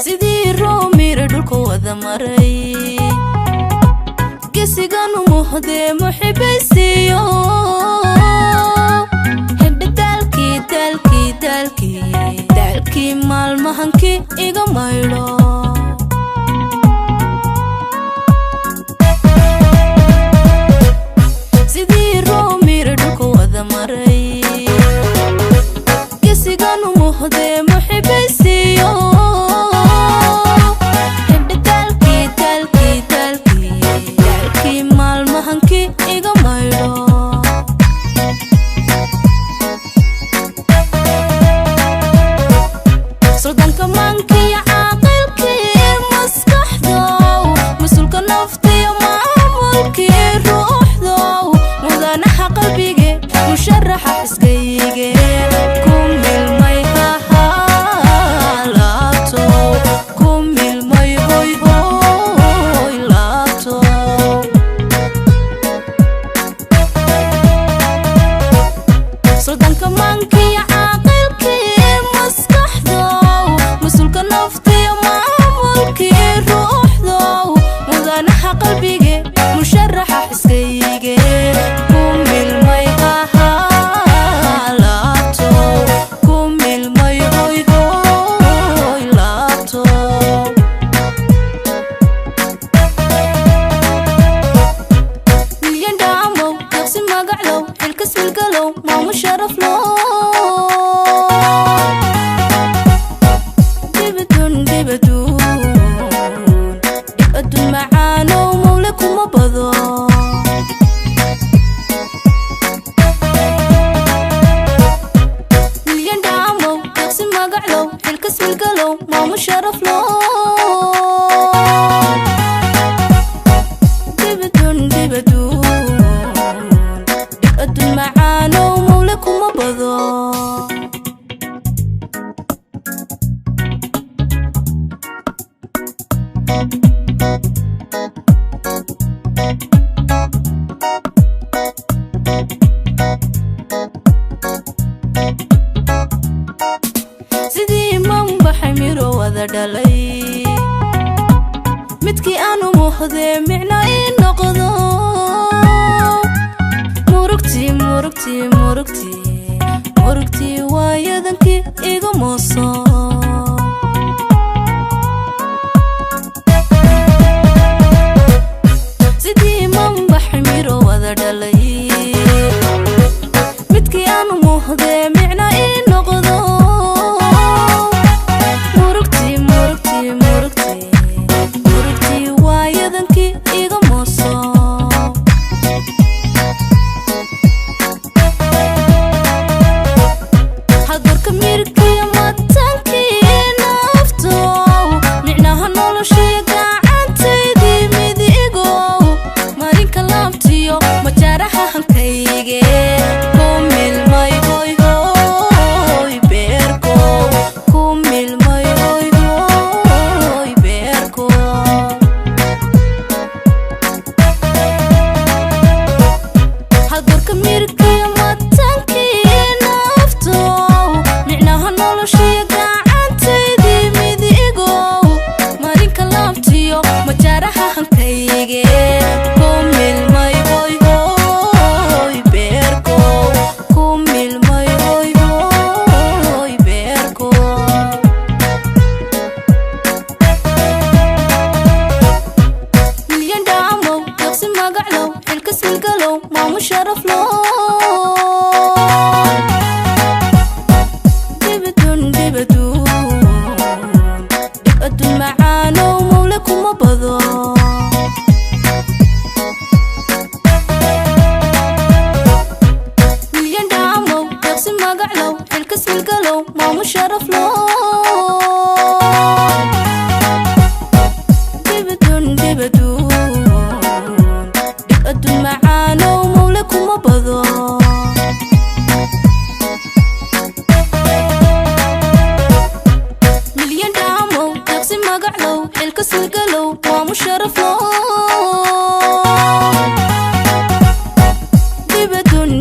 sidii roomir dhulka wada maray gesiganu muhdee muxibaysiyo dalkii maalmahankii iga maydho sidii roomir dhulka wada maray gesiganu muhdee muxibaysiyo dalkii maalmahankii iga maydho سلطانك مانكي عاقلكي مسكحدو مسؤولك نفتي ومعمولكي روحدو مذانحة قلبيكي مشرحة حسكيكي كمل مي هالاتو كمل مي هوي هوي لاتو سلطانك مانكي عاقلكي مسكحدو مسؤولك نفتي ومعمولكي روحدو مذانحة قلبيكي مشرحة حسكيكي كمل مي هالاتو كمل مي هوي هوي لاتو مليان دعمو يقسم مقعلو الكسب القلو ما مشرف له يبقدون معانا ومولكم مبضو مليان دعمو يقسم مقعلو الكسب القلو ما مشرف له يبقدون معانا ومولكم مبضو sidii manbaxay miro wada dhalay midkii aanu muhdee micno ii noqdo murugtii waayadankii iga mooso sidii manbaxay miro wada dhalay midkii aanu muhdee micno ii noqdo murugtii waayadankii iga mooso hadurka mirkiya matankii nafto micnaha noloshii gacantaydii midigow marinka laabtiyo majaaraha hankayge kumil may hoy hoy beerko kumil may hoy hoy beerko hadurka mirkiya matankii nafto micnaha noloshii gacantaydii midigow marinka laabtiyo majaaraha hankayge kumil may hoy hoy beerko kumil may hoy hoy beerko مليان دعمو يقسم مقعلو الكسب القلو ما مشرف له يبقدون معانا ومولكم مبضو مليان دعمو يقسم مقعلو الكسب القلو ما مشرف له يبقدون معانا ومولكم مبضو مقعلو الكس والقلو ومشرف لو دبدون